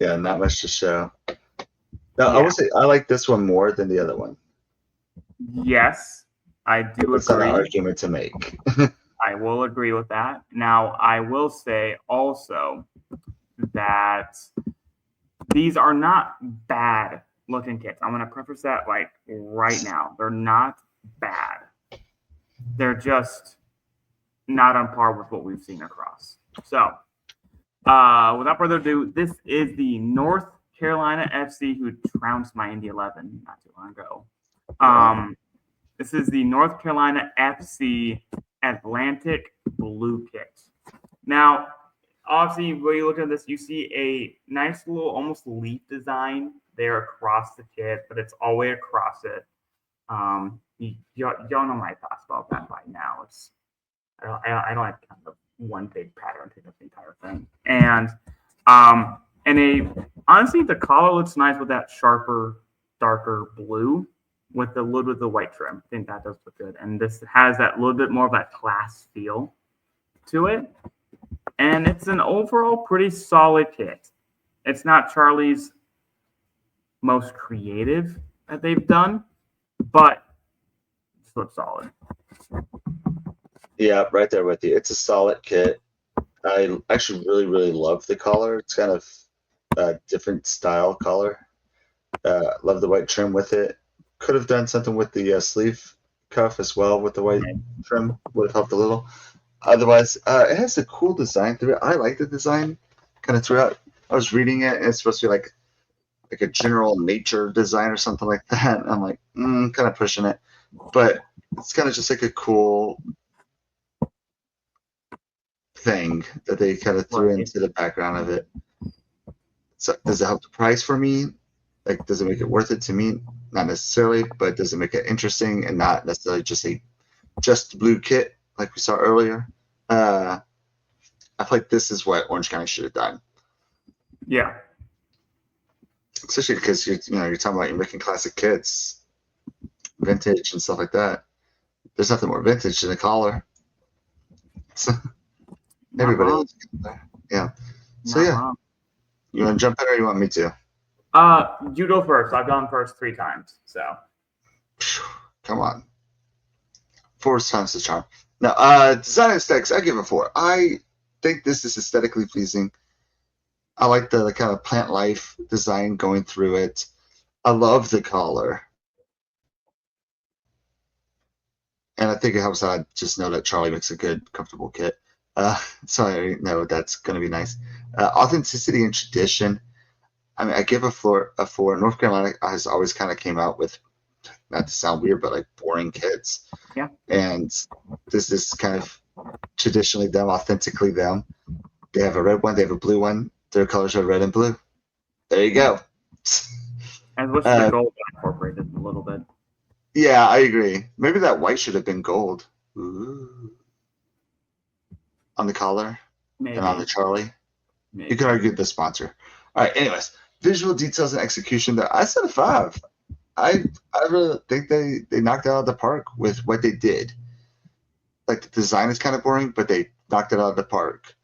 Yeah, not much to show. Now, I Yeah. will say I like this one more than the other one. Yes, I do It's not an agree. argument to make. I will agree with that. Now, I will say also that these are not bad looking kits. I'm going to preface that like right now. They're not bad. They're just not on par with what we've seen across. So, without further ado, this is the North Carolina FC who trounced my Indy 11 not too long ago. This is the North Carolina FC Atlantic Blue Kit. Now, obviously, when you look at this, you see a nice little almost leaf design there across the kit, but it's all the way across it. Y'all know my thoughts about that by now. I don't like kind of one big pattern take up the entire thing. And honestly, the collar looks nice with that sharper, darker blue with a little bit of the white trim. I think that does look good. And this has that little bit more of that class feel to it. And it's an overall pretty solid kit. It's not Charlie's most creative that they've done, but it looks solid. Yeah, right there with you. It's a solid kit. I actually really, really love the collar. It's kind of a different style collar. Love the white trim with it. Could have done something with the sleeve cuff as well with the white trim. Would have helped a little. Otherwise, it has a cool design through it. I like the design kind of throughout. I was reading it, and it's supposed to be like a general nature design or something like that. And I'm like, kind of pushing it. But it's kind of just like a cool thing that they kind of threw into the background of it. So does it help the price for me? Like, does it make it worth it to me? Not necessarily, but does it make it interesting and not necessarily just blue kit like we saw earlier? I feel like this is what Orange County should have done. Yeah. Especially because you're talking about you're making classic kits, vintage and stuff like that. There's nothing more vintage than a collar. So, everybody loves it there. Yeah. So yeah. You want to jump in or you want me to? You go first. I've gone first 3 times, so. Come on. 4 times the charm. Now, design aesthetics, I give it 4. I think this is aesthetically pleasing. I like the kind of plant life design going through it. I love the collar. And I think it helps that I just know that Charlie makes a good, comfortable kit. So I know that's going to be nice. Authenticity and tradition. I mean, I give a 4. North Carolina has always kind of came out with, not to sound weird, but like boring kits. Yeah. And this is kind of traditionally them, authentically them. They have a red one, they have a blue one. Their colors are red and blue. There you go. And wish the gold incorporated a little bit. Yeah, I agree. Maybe that white should have been gold. Ooh. On the collar. Maybe. And on the Charlie. Maybe. You can argue the sponsor. All right, anyways. Visual details and execution. I said a 5. I really think they knocked it out of the park with what they did. Like, the design is kind of boring, but they knocked it out of the park.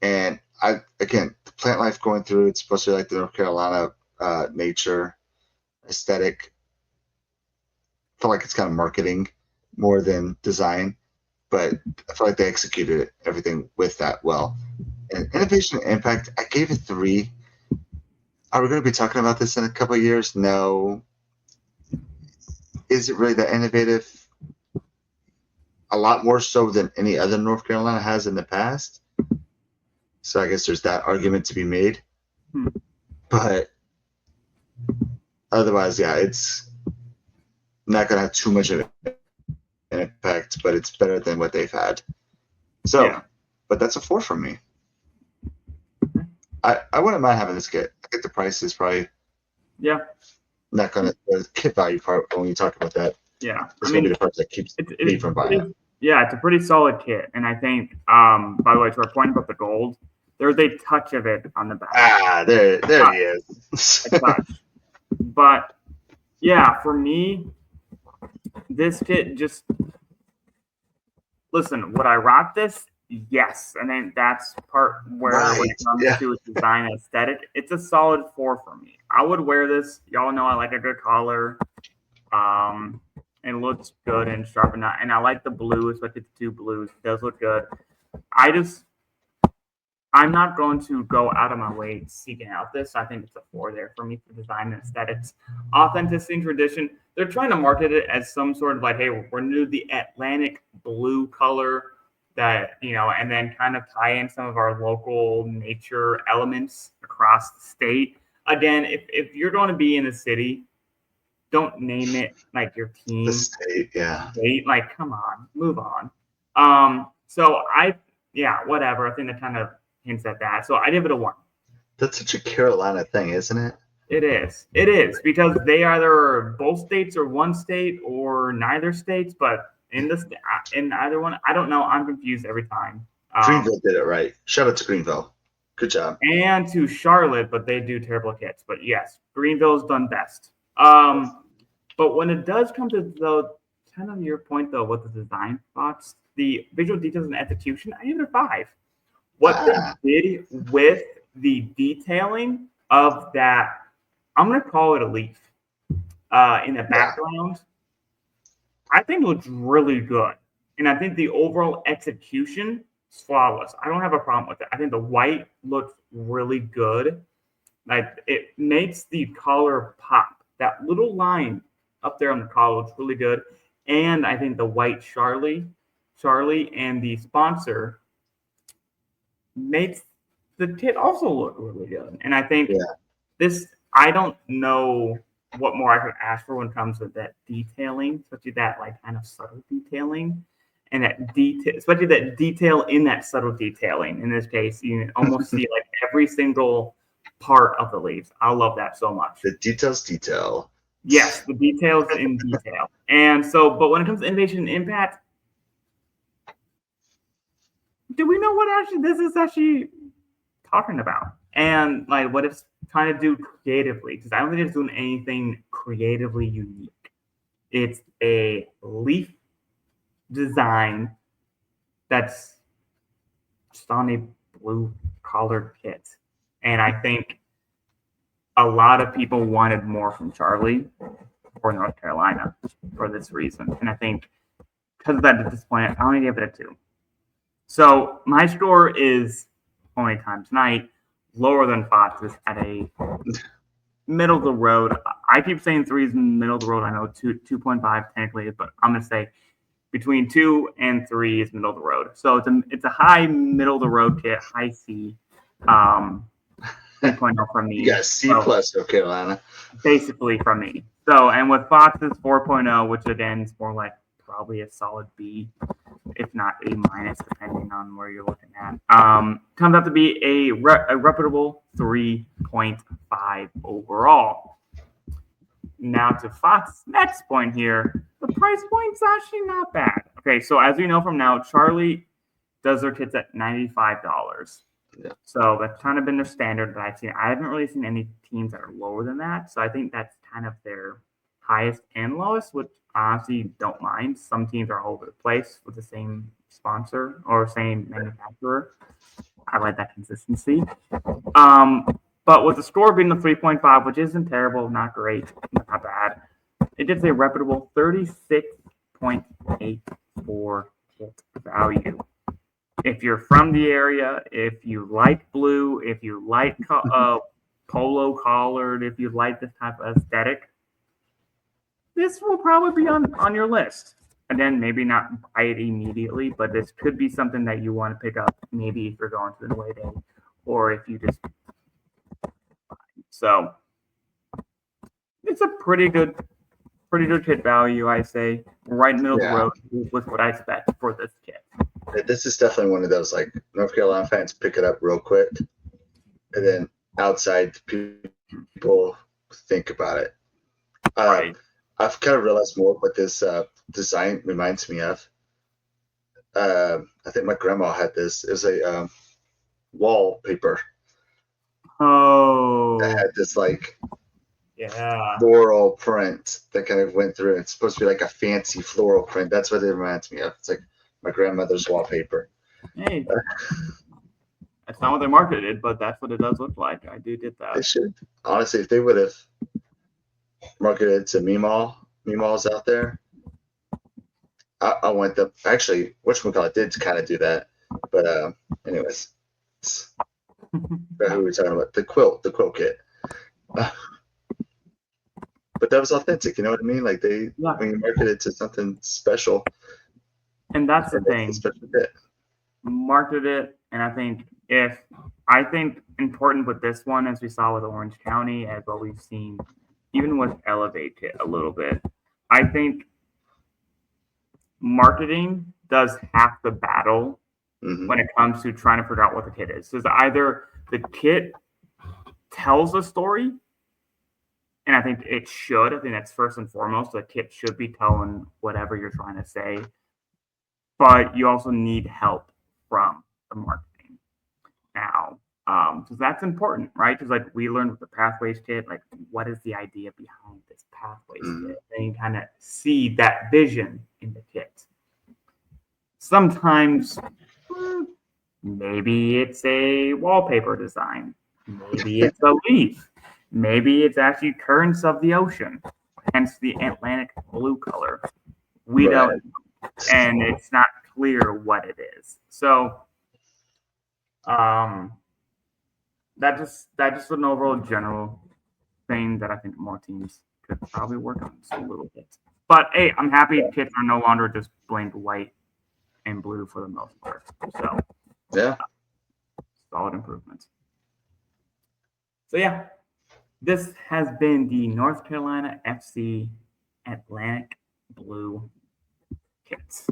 And the plant life going through, it's supposed to be like the North Carolina nature aesthetic. I feel like it's kind of marketing more than design, but I feel like they executed everything with that well. And innovation and impact, I gave it 3. Are we going to be talking about this in a couple of years? No. Is it really that innovative? A lot more so than any other North Carolina has in the past. So I guess there's that argument to be made. But otherwise, yeah, it's not going to have too much of an impact, but it's better than what they've had. So, yeah. But that's a 4 from me. I wouldn't mind having this kit. I think the price is probably not going to the kit value part when you talk about that. Yeah, it's going to be the part that keeps me from buying it. Yeah, it's a pretty solid kit, and I think, by the way, to our point about the gold, there's a touch of it on the back. There he is. A touch. But yeah, for me, this kit just listen. Would I rock this? yes, and then that's part where when Right. it comes Yeah. to design aesthetic, it's a solid 4 for me. I would wear this. Y'all know I like a good collar. Um, it looks good and sharp, and I like the blue, especially the two blues. It does look good. I'm not going to go out of my way seeking out this. I think it's a 4 there for me for design and aesthetics. Authenticity and tradition, they're trying to market it as some sort of like, hey, we're new to the Atlantic blue color that, and then kind of tie in some of our local nature elements across the state. Again, if you're going to be in a city, don't name it like your The team. state. Yeah. State, like, come on, move on. Yeah, whatever. I think that kind of hints at that. So I give it a 1. That's such a Carolina thing, isn't it? It is. It is because they either both states or one state or neither states, but in either one, I don't know. I'm confused every time. Greenville did it right. Shout out to Greenville. Good job. And to Charlotte, but they do terrible hits. But yes, Greenville's done best. But when it does come to the kind of your point though, with the design thoughts, the visual details and execution, I give it a 5. What they did with the detailing of that, I'm going to call it a leaf in the background, I think looks really good. And I think the overall execution is flawless. I don't have a problem with it. I think the white looks really good. Like it makes the collar pop. That little line up there on the collar looks really good. And I think the white Charlie and the sponsor makes the kit also look really good. And I think I don't know what more I could ask for when it comes to that detailing, especially that like kind of subtle detailing. And that detail, especially that detail in that subtle detailing. In this case, you can almost see like every single part of the leaves. I love that so much. The detail. Yes, the details in detail. And so, but when it comes to innovation and impact, do we know what this is actually talking about? And like what it's trying to do creatively? Because I don't think it's doing anything creatively unique. It's a leaf design that's just on a blue collared kit. And I think a lot of people wanted more from Charlie or North Carolina for this reason. And I think because of that, at this point, I only give it a 2. So my score is only times night, lower than Fox's at a middle of the road. I keep saying 3 is middle of the road. I know 2.5 technically, but I'm gonna say between 2 and 3 is middle of the road. So it's a high middle of the road kit, high C. 3.0 from me. You got C plus, North Carolina. Basically from me. So, and with Fox's 4.0, which again is more like probably a solid B, if not A minus, depending on where you're looking at. Comes out to be a reputable 3.5 overall. Now to Fox's next point here, the price point's actually not bad. Okay, so as we know from now, Charlie does their kits at $95. Yeah. So that's kind of been their standard that I've seen. I haven't really seen any teams that are lower than that. So I think that's kind of their highest and lowest, which I honestly don't mind. Some teams are all over the place with the same sponsor or same manufacturer. I like that consistency. But with the score being the 3.5, which isn't terrible, not great, not bad, it did a reputable 36.84 kit value. If you're from the area, if you like blue, if you like polo collared, if you like this type of aesthetic, this will probably be on your list. Again, maybe not buy it immediately, but this could be something that you want to pick up maybe if you're going to the away day or if you just. So it's a pretty good kit value, I say. Right in the middle of the road with what I expect for this kit. This is definitely one of those like North Carolina fans pick it up real quick, and then outside people think about it. Right. I've kind of realized more what this design reminds me of. I think my grandma had this. It was a wallpaper. Oh. That had this like yeah floral print that kind of went through. It's supposed to be like a fancy floral print. That's what it reminds me of. It's like my grandmother's wallpaper. Hey, that's not what they marketed, but that's what it does look like. I do get They that. should. Honestly, if they would have marketed to Meemaw's out there, I went the actually whatchamacallit did kind of do that. But anyways, who we're talking about? The quilt kit. Uh, but that was authentic, you know what I mean? Like they Yeah. when you market it to something special, And that's the it's a thing. special bit. Market it, and I think important with this one, as we saw with Orange County, as what we've seen, even with Elevate Kit a little bit, I think marketing does half the battle Mm-hmm. when it comes to trying to figure out what the kit is. Because either the kit tells a story, and I think it should. I think that's first and foremost. The kit should be telling whatever you're trying to say, but you also need help from the marketing now. So that's important, right? Because like we learned with the Pathways kit, like what is the idea behind this Pathways kit? And you kind of see that vision in the kit. Sometimes maybe it's a wallpaper design. Maybe it's a leaf. Maybe it's actually currents of the ocean, hence the Atlantic blue color. We Right. don't, and it's not clear what it is. So, that's just an overall general thing that I think more teams could probably work on just a little bit. But hey, I'm happy kits are no longer just blamed white and blue for the most part. So Yeah. solid improvements. So yeah, this has been the North Carolina FC Atlantic Blue kits.